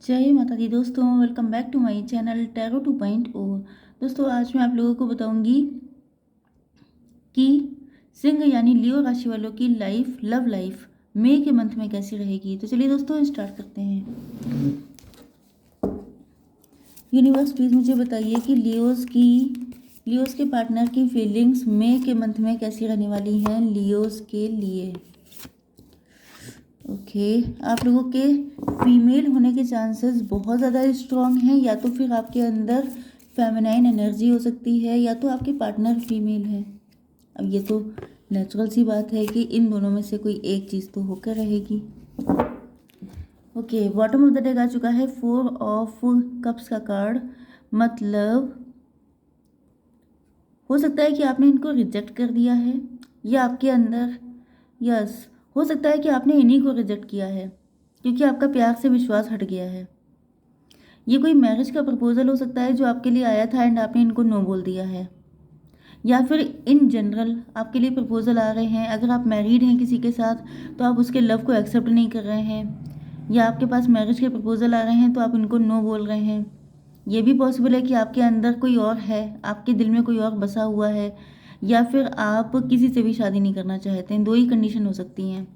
जय माता दी दोस्तों, welcome back to my channel tarot 2.0। दोस्तों आज मैं आप लोगों को बताऊंगी कि सिंह यानी लियो राशि वालों की लव लाइफ मई के मंथ में कैसी रहेगी। तो चलिए दोस्तों स्टार्ट करते हैं। यूनिवर्स प्लीज़ मुझे बताइए कि लियोस के पार्टनर की फीलिंग्स मई के मंथ में कैसी रहने वाली हैं लियोस के लिए। ओके आप लोगों के फीमेल होने के चांसेस बहुत ज़्यादा स्ट्रॉन्ग हैं, या तो फिर आपके अंदर फेमिनाइन एनर्जी हो सकती है या तो आपके पार्टनर फीमेल है। अब ये तो नेचुरल सी बात है कि इन दोनों में से कोई एक चीज़ तो होकर रहेगी। Okay bottom of the deck आ चुका है 4 ऑफ कप्स का कार्ड। मतलब हो सकता है कि आपने इनको रिजेक्ट कर दिया है या आपके अंदर यस हो सकता है कि आपने इन्हीं को रिजेक्ट किया है क्योंकि आपका प्यार से विश्वास हट गया है। ये कोई मैरिज का प्रपोजल हो सकता है जो आपके लिए आया था एंड आपने इनको नो बोल दिया है, या फिर इन जनरल आपके लिए प्रपोजल आ रहे हैं। अगर आप मैरिड हैं किसी के साथ तो आप उसके लव को एक्सेप्ट नहीं कर रहे हैं, या आपके पास मैरिज के प्रपोजल आ रहे हैं तो आप इनको नो बोल रहे हैं। ये भी पॉसिबल है कि आपके अंदर कोई और है, आपके दिल में कोई और बसा हुआ है, या फिर आप किसी से भी शादी नहीं करना चाहते हैं। दो ही कंडीशन हो सकती हैं।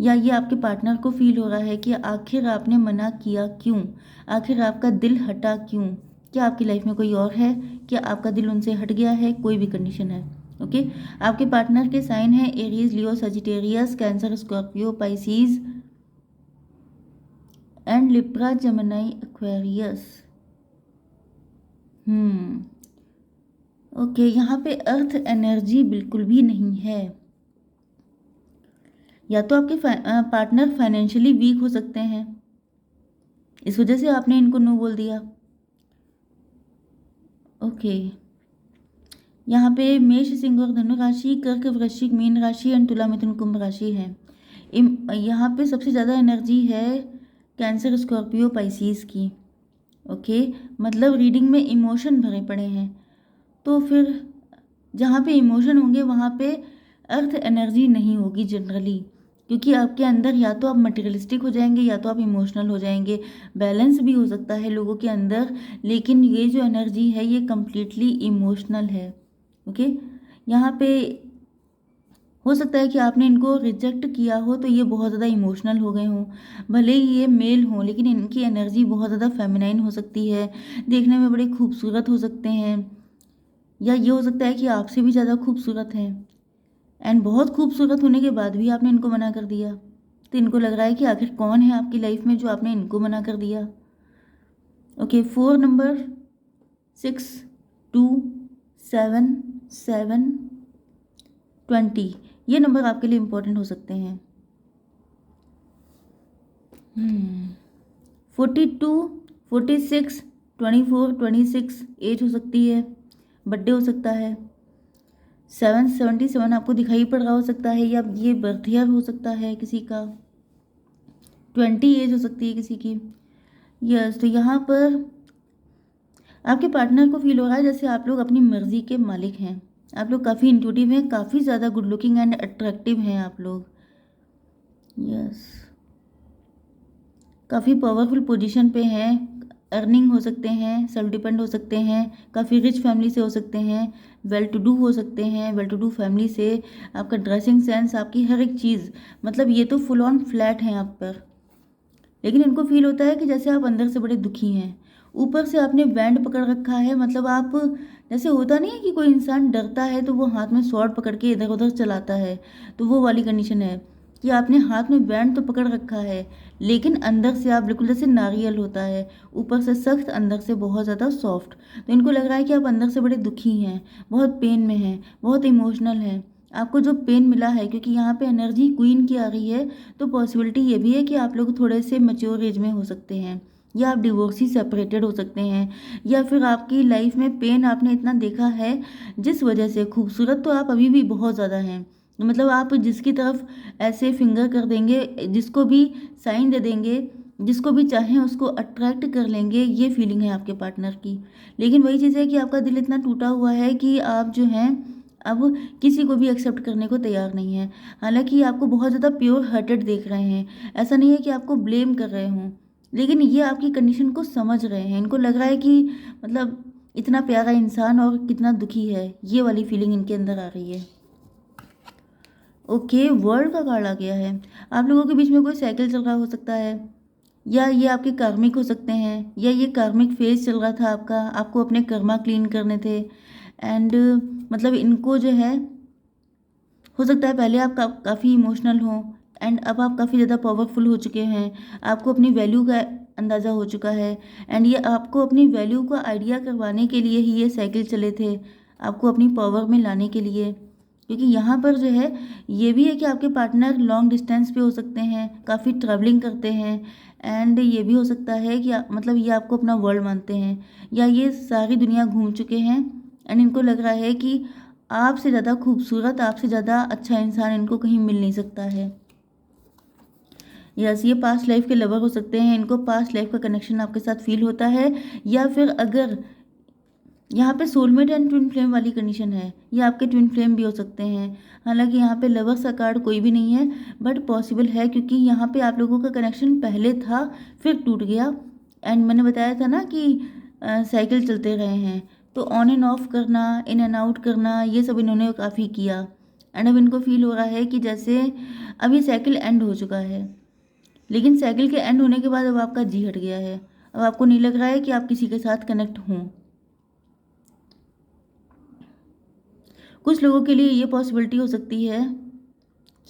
या ये आपके पार्टनर को फील हो रहा है कि आखिर आपने मना किया क्यों, आखिर आपका दिल हटा क्यों। क्या आपकी लाइफ में कोई और है, क्या आपका दिल उनसे हट गया है, कोई भी कंडीशन है। ओके आपके पार्टनर के साइन है Aries, Leo, Sagittarius, cancer, Scorpio, Pisces and Libra, Gemini, Aquarius. Okay यहाँ पे अर्थ एनर्जी बिल्कुल भी नहीं है। या तो आपके पार्टनर फाइनेंशियली वीक हो सकते हैं, इस वजह से आपने इनको नो बोल दिया। ओके यहाँ पे मेष, सिंह और धनु राशि, कर्क, वृश्चिक, मीन राशि एंड तुला, मिथुन, कुंभ राशि है। यहाँ पे सबसे ज़्यादा एनर्जी है कैंसर, स्कॉर्पियो, पाइसीज की। ओके मतलब रीडिंग में इमोशन भरे पड़े हैं, तो फिर जहाँ पे इमोशन होंगे वहाँ पे अर्थ एनर्जी नहीं होगी जनरली, क्योंकि आपके अंदर या तो आप मटेरियलिस्टिक हो जाएंगे या तो आप इमोशनल हो जाएंगे। बैलेंस भी हो सकता है लोगों के अंदर, लेकिन ये जो एनर्जी है ये कम्प्लीटली इमोशनल है। ओके यहाँ पे हो सकता है कि आपने इनको रिजेक्ट किया हो तो ये बहुत ज़्यादा इमोशनल हो गए हों। भले ही ये मेल हों लेकिन इनकी एनर्जी बहुत ज़्यादा फेमिनाइन हो सकती है, देखने में बड़े खूबसूरत हो सकते हैं, या ये हो सकता है कि आपसे भी ज़्यादा खूबसूरत हैं एंड बहुत खूबसूरत होने के बाद भी आपने इनको मना कर दिया। तो इनको लग रहा है कि आखिर कौन है आपकी लाइफ में जो आपने इनको मना कर दिया। ओके 4 नंबर, 6, 2, 7, 7, 20 ये नंबर आपके लिए इम्पोर्टेंट हो सकते हैं। 42, 46, 24, 26 एज हो सकती है, बर्थडे हो सकता है। 777 आपको दिखाई पड़ रहा हो सकता है, या ये बर्थ ईयर हो सकता है किसी का। 20 एज हो सकती है किसी की। यस तो यहाँ पर आपके पार्टनर को फील हो रहा है जैसे आप लोग अपनी मर्जी के मालिक हैं। आप लोग काफ़ी इंट्यूटिव हैं, काफ़ी ज़्यादा गुड लुकिंग एंड अट्रैक्टिव हैं आप लोग। यस काफ़ी पावरफुल पोजीशन पे हैं, अर्निंग हो सकते हैं, सेल्फ डिपेंड हो सकते हैं, काफ़ी रिच फैमिली से हो सकते हैं, वेल टू डू हो सकते हैं, वेल टू डू फैमिली से। आपका ड्रेसिंग सेंस, आपकी हर एक चीज़, मतलब ये तो फुल ऑन फ्लैट हैं आप पर। लेकिन इनको फील होता है कि जैसे आप अंदर से बड़े दुखी हैं। ऊपर से आपने बैंड पकड़ रखा है, मतलब आप जैसे होता नहीं है कि कोई इंसान डरता है तो वो हाथ में स्वॉर्ड पकड़ के इधर उधर चलाता है, तो वो वाली कंडीशन है कि आपने हाथ में बैंड तो पकड़ रखा है लेकिन अंदर से आप बिल्कुल जैसे नारियल होता है, ऊपर से सख्त अंदर से बहुत ज़्यादा सॉफ्ट। तो इनको लग रहा है कि आप अंदर से बड़े दुखी हैं, बहुत पेन में हैं, बहुत इमोशनल हैं। आपको जो पेन मिला है, क्योंकि यहाँ पे एनर्जी क्वीन की आ रही है, तो पॉसिबिलिटी ये भी है कि आप लोग थोड़े से मैच्योर एज में हो सकते हैं, या आप डिवोर्सी सेपरेटेड हो सकते हैं, या फिर आपकी लाइफ में पेन आपने इतना देखा है जिस वजह से, खूबसूरत तो आप अभी भी बहुत ज़्यादा हैं, मतलब आप जिसकी तरफ ऐसे फिंगर कर देंगे, जिसको भी साइन दे देंगे, जिसको भी चाहें उसको अट्रैक्ट कर लेंगे, ये फीलिंग है आपके पार्टनर की। लेकिन वही चीज़ है कि आपका दिल इतना टूटा हुआ है कि आप जो हैं अब किसी को भी एक्सेप्ट करने को तैयार नहीं है। हालांकि आपको बहुत ज़्यादा प्योर हार्टेड देख रहे हैं, ऐसा नहीं है कि आपको ब्लेम कर रहे हों, लेकिन ये आपकी कंडीशन को समझ रहे हैं, इनको लग रहा है कि मतलब इतना प्यारा इंसान और कितना दुखी है, ये वाली फीलिंग इनके अंदर आ रही है। ओके, वर्ल्ड का कार्ड आ गया है। आप लोगों के बीच में कोई साइकिल चल रहा हो सकता है, या ये आपके कार्मिक हो सकते हैं, या ये कार्मिक फेज चल रहा था आपका, आपको अपने कर्मा क्लीन करने थे। एंड मतलब इनको जो है हो सकता है पहले आप काफ़ी इमोशनल हो, एंड अब आप काफ़ी ज़्यादा पावरफुल हो चुके हैं, आपको अपनी वैल्यू का अंदाज़ा हो चुका है। एंड ये आपको अपनी वैल्यू का आइडिया करवाने के लिए ही ये साइकिल चले थे, आपको अपनी पावर में लाने के लिए। क्योंकि यहाँ पर जो है ये भी है कि आपके पार्टनर लॉन्ग डिस्टेंस पे हो सकते हैं, काफ़ी ट्रैवलिंग करते हैं। एंड ये भी हो सकता है कि मतलब ये आपको अपना वर्ल्ड मानते हैं, या ये सारी दुनिया घूम चुके हैं, एंड इनको लग रहा है कि आपसे ज़्यादा खूबसूरत, आपसे ज़्यादा अच्छा इंसान इनको कहीं मिल नहीं सकता है। यस, ये पास्ट लाइफ के लवर हो सकते हैं, इनको पास्ट लाइफ का कनेक्शन आपके साथ फील होता है। या फिर अगर यहाँ पे सोलमेट एंड ट्विन फ्लेम वाली कंडीशन है, ये आपके ट्विन फ्लेम भी हो सकते हैं। हालांकि यहाँ पे लवर्स का कार्ड कोई भी नहीं है, बट पॉसिबल है, क्योंकि यहाँ पे आप लोगों का कनेक्शन पहले था फिर टूट गया। एंड मैंने बताया था ना कि साइकिल चलते रहे हैं, तो ऑन एंड ऑफ करना, इन एंड आउट करना, ये सब इन्होंने काफ़ी किया। एंड अब इनको फील हो रहा है कि जैसे अब ये साइकिल एंड हो चुका है, लेकिन साइकिल के एंड होने के बाद अब आपका जी हट गया है, अब आपको नहीं लग रहा है कि आप किसी के साथ कनेक्ट हों। कुछ लोगों के लिए ये पॉसिबिलिटी हो सकती है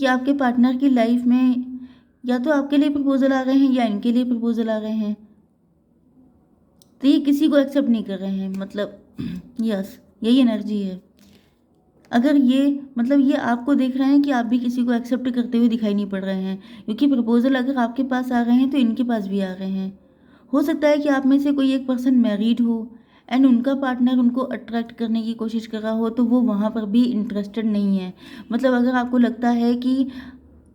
कि आपके पार्टनर की लाइफ में या तो आपके लिए प्रपोजल आ रहे हैं या इनके लिए प्रपोजल आ रहे हैं, तो ये किसी को एक्सेप्ट नहीं कर रहे हैं, मतलब यस, यही एनर्जी है। अगर ये मतलब ये आपको देख रहे हैं कि आप भी किसी को एक्सेप्ट करते हुए दिखाई नहीं पड़ रहे हैं, क्योंकि प्रपोजल अगर आपके पास आ रहे हैं तो इनके पास भी आ रहे हैं। हो सकता है कि आप में से कोई एक पर्सन मैरिड हो, एंड उनका पार्टनर उनको अट्रैक्ट करने की कोशिश कर रहा हो, तो वो वहाँ पर भी इंटरेस्टेड नहीं है। मतलब अगर आपको लगता है कि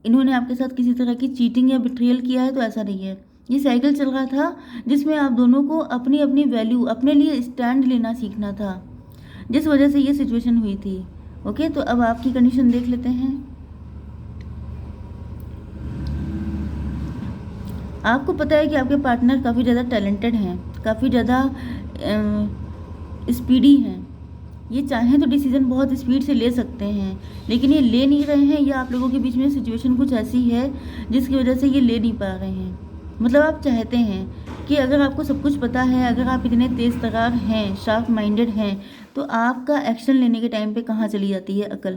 इन्होंने आपके साथ किसी तरह की चीटिंग या बिट्रियल किया है, तो ऐसा नहीं है। ये साइकिल चल रहा था जिसमें आप दोनों को अपनी अपनी वैल्यू, अपने लिए स्टैंड लेना सीखना था, जिस वजह से ये सिचुएशन हुई थी। ओके, तो अब आपकी कंडीशन देख लेते हैं। आपको पता है कि आपके पार्टनर काफ़ी ज़्यादा टैलेंटेड हैं, काफ़ी ज़्यादा स्पीडी हैं, ये चाहें तो डिसीजन बहुत स्पीड से ले सकते हैं, लेकिन ये ले नहीं रहे हैं, या आप लोगों के बीच में सिचुएशन कुछ ऐसी है जिसकी वजह से ये ले नहीं पा रहे हैं। मतलब आप चाहते हैं कि अगर आपको सब कुछ पता है, अगर आप इतने तेज़ तर्रार हैं, शार्प माइंडेड हैं, तो आपका एक्शन लेने के टाइम पे कहाँ चली जाती है अकल।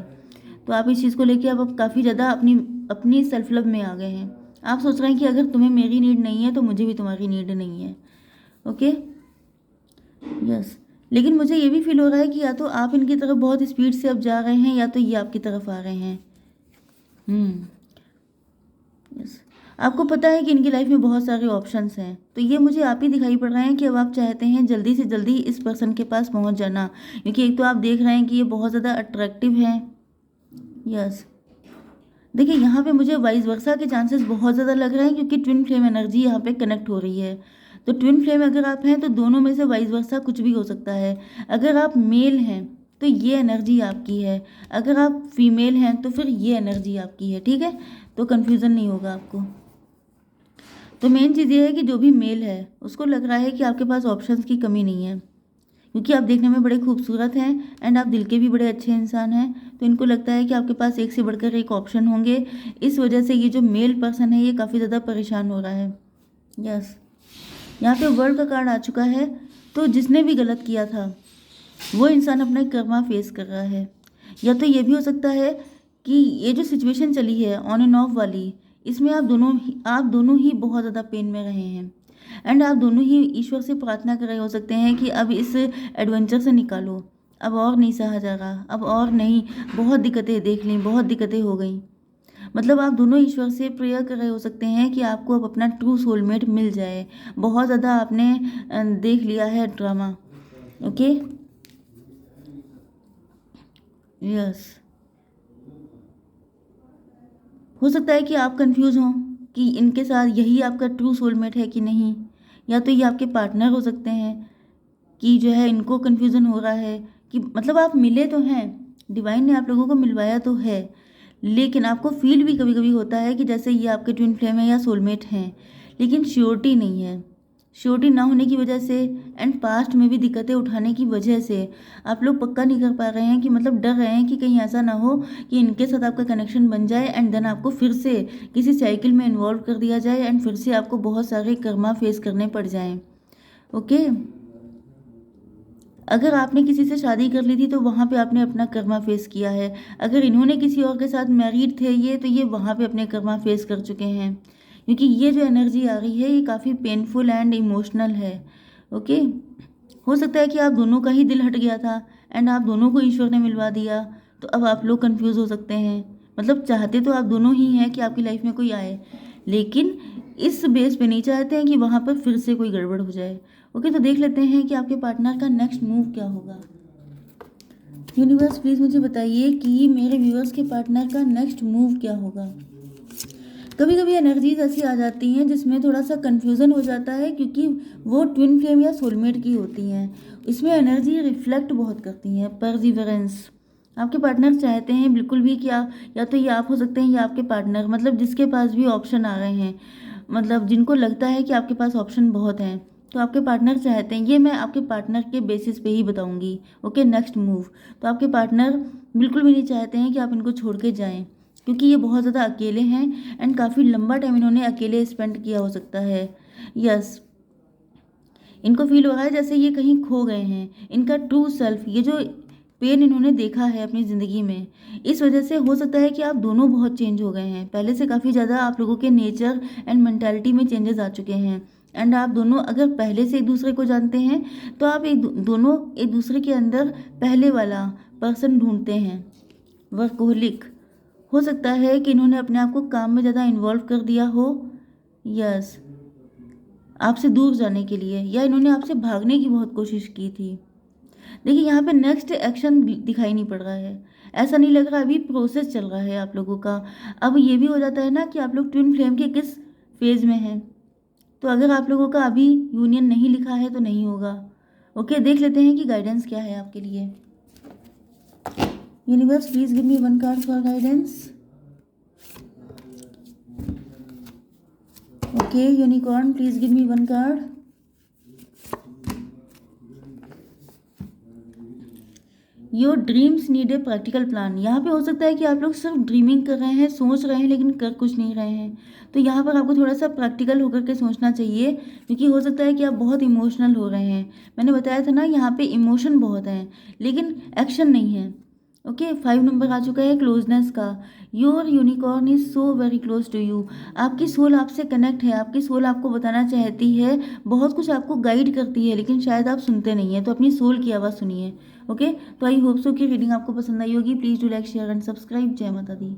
तो आप इस चीज़ को लेके अब काफ़ी ज़्यादा अपनी अपनी सेल्फ लव में आ गए हैं। आप सोच रहे हैं कि अगर तुम्हें मेरी नीड नहीं है तो मुझे भी तुम्हारी नीड नहीं है। ओके, यस, लेकिन मुझे ये भी फील हो रहा है कि या तो आप इनकी तरफ बहुत स्पीड से अब जा रहे हैं, या तो ये आपकी तरफ आ रहे हैं। यस, आपको पता है कि इनकी लाइफ में बहुत सारे ऑप्शंस हैं, तो ये मुझे आप ही दिखाई पड़ रहे हैं कि अब आप चाहते हैं जल्दी से जल्दी इस पर्सन के पास पहुंच जाना, क्योंकि एक तो आप देख रहे हैं कि ये बहुत ज़्यादा अट्रैक्टिव है। यस, देखिए यहाँ पे मुझे वाइस वर्सा के चांसेस बहुत ज़्यादा लग रहे हैं, क्योंकि ट्विन फ्लेम एनर्जी यहाँ पे कनेक्ट हो रही है। तो ट्विन फ्लेम अगर आप हैं तो दोनों में से वाइस वर्सा कुछ भी हो सकता है। अगर आप मेल हैं तो ये एनर्जी आपकी है, अगर आप फीमेल हैं तो फिर ये एनर्जी आपकी है। ठीक है, तो कन्फ्यूज़न नहीं होगा आपको। तो मेन चीज़ ये है कि जो भी मेल है उसको लग रहा है कि आपके पास ऑप्शंस की कमी नहीं है, क्योंकि आप देखने में बड़े खूबसूरत हैं, एंड आप दिल के भी बड़े अच्छे इंसान हैं। तो इनको लगता है कि आपके पास एक से बढ़कर एक ऑप्शन होंगे। इस वजह से ये जो मेल पर्सन है ये काफ़ी ज़्यादा परेशान हो रहा है। यस, यहाँ पे वर्ल्ड का कार्ड आ चुका है। तो जिसने भी गलत किया था वो इंसान अपना कर्मा फेस कर रहा है। या तो ये भी हो सकता है कि ये जो सिचुएशन चली है ऑन एंड ऑफ वाली, इसमें आप दोनों ही बहुत ज़्यादा पेन में रहे हैं, एंड आप दोनों ही ईश्वर से प्रार्थना कर रहे हो सकते हैं कि अब इस एडवेंचर से निकालो, अब और नहीं सहा जा रहा, अब और नहीं, बहुत दिक्कतें देख ली, बहुत दिक्कतें हो गई। मतलब आप दोनों ईश्वर से प्रेयर कर रहे हो सकते हैं कि आपको अब अपना ट्रू सोलमेट मिल जाए। बहुत ज़्यादा आपने देख लिया है ड्रामा। ओके, यस, हो सकता है कि आप कंफ्यूज हों कि इनके साथ यही आपका ट्रू सोलमेट है कि नहीं, या तो ये आपके पार्टनर हो सकते हैं कि जो है इनको कन्फ्यूज़न हो रहा है कि मतलब आप मिले तो हैं, डिवाइन ने आप लोगों को मिलवाया तो है, लेकिन आपको फील भी कभी कभी होता है कि जैसे ये आपके ट्विन फ्लेम है या सोलमेट हैं, लेकिन श्योरिटी नहीं है। श्योरिटी ना होने की वजह से एंड पास्ट में भी दिक्कतें उठाने की वजह से आप लोग पक्का नहीं कर पा रहे हैं, कि मतलब डर रहे हैं कि कहीं ऐसा ना हो कि इनके साथ आपका कनेक्शन बन जाए एंड देन आपको फिर से किसी साइकिल में इन्वॉल्व कर दिया जाए एंड फिर से आपको बहुत सारे कर्मा फेस करने पड़ जाएं। ओके, अगर आपने किसी से शादी कर ली थी तो वहाँ पे आपने अपना कर्मा फेस किया है। अगर इन्होंने किसी और के साथ मैरिड थे ये, तो ये वहाँ पे अपने कर्मा फेस कर चुके हैं, क्योंकि ये जो एनर्जी आ रही है ये काफ़ी पेनफुल एंड इमोशनल है। ओके, हो सकता है कि आप दोनों का ही दिल हट गया था एंड आप दोनों को ईश्वर ने मिलवा दिया, तो अब आप लोग कंफ्यूज हो सकते हैं। मतलब चाहते तो आप दोनों ही हैं कि आपकी लाइफ में कोई आए, लेकिन इस बेस पे नहीं चाहते हैं कि वहाँ पर फिर से कोई गड़बड़ हो जाए। ओके, तो देख लेते हैं कि आपके पार्टनर का नेक्स्ट मूव क्या होगा। यूनिवर्स प्लीज़ मुझे बताइए कि मेरे व्यूअर्स के पार्टनर का नेक्स्ट मूव क्या होगा। कभी कभी एनर्जीज ऐसी आ जाती हैं जिसमें थोड़ा सा कन्फ्यूज़न हो जाता है, क्योंकि वो ट्विन फ्लेम या सोलमेट की होती हैं। इसमें एनर्जी रिफ्लेक्ट बहुत करती हैं, परसिवरेंस। आपके पार्टनर चाहते हैं बिल्कुल भी कि आप, या तो ये आप हो सकते हैं या आपके पार्टनर, मतलब जिसके पास भी ऑप्शन आ रहे हैं, मतलब जिनको लगता है कि आपके पास ऑप्शन बहुत हैं, तो आपके पार्टनर चाहते हैं, ये मैं आपके पार्टनर के बेसिस पे ही बताऊंगी। Okay, next move. तो आपके पार्टनर बिल्कुल भी नहीं चाहते हैं कि आप इनको छोड़ के जाएं, क्योंकि ये बहुत ज़्यादा अकेले हैं एंड काफ़ी लंबा टाइम इन्होंने अकेले स्पेंड किया हो सकता है। यस, इनको फील हो रहा है जैसे ये कहीं खो गए हैं। इनका ट्रू सेल्फ, ये जो पेन इन्होंने देखा है अपनी ज़िंदगी में, इस वजह से हो सकता है कि आप दोनों बहुत चेंज हो गए हैं। पहले से काफ़ी ज़्यादा आप लोगों के नेचर एंड मेंटालिटी में चेंजेस आ चुके हैं। एंड आप दोनों अगर पहले से एक दूसरे को जानते हैं, तो आप दोनों एक दूसरे के अंदर पहले वाला पर्सन ढूंढते हैं। वर्कोहलिक, हो सकता है कि इन्होंने अपने आप को काम में ज़्यादा इन्वॉल्व कर दिया हो। यस, आपसे दूर जाने के लिए, या इन्होंने आपसे भागने की बहुत कोशिश की थी। देखिए यहाँ पे नेक्स्ट एक्शन दिखाई नहीं पड़ रहा है, ऐसा नहीं लग रहा, अभी प्रोसेस चल रहा है आप लोगों का। अब ये भी हो जाता है ना कि आप लोग ट्विन फ्लेम के किस फेज में हैं, तो अगर आप लोगों का अभी यूनियन नहीं लिखा है तो नहीं होगा। ओके, देख लेते हैं कि गाइडेंस क्या है आपके लिए। Universe please give me one card for guidance. Okay, unicorn please give me one card. Your dreams need a practical plan. यहाँ पे हो सकता है कि आप लोग सिर्फ ड्रीमिंग कर रहे हैं, सोच रहे हैं, लेकिन कर कुछ नहीं रहे हैं। तो यहाँ पर आपको थोड़ा सा प्रैक्टिकल होकर के सोचना चाहिए, क्योंकि हो सकता है कि आप बहुत इमोशनल हो रहे हैं। मैंने बताया था ना, यहाँ पे इमोशन बहुत है लेकिन एक्शन नहीं है। ओके, 5 नंबर आ चुका है क्लोजनेस का। Your unicorn is so very close to you. आपकी सोल आपसे कनेक्ट है, आपकी सोल आपको बताना चाहती है, बहुत कुछ आपको गाइड करती है, लेकिन शायद आप सुनते नहीं हैं। तो अपनी सोल की आवाज़ सुनिए। ओके, तो आई होप सो कि रीडिंग आपको पसंद आई होगी। Please do like share and subscribe. जय माता दी।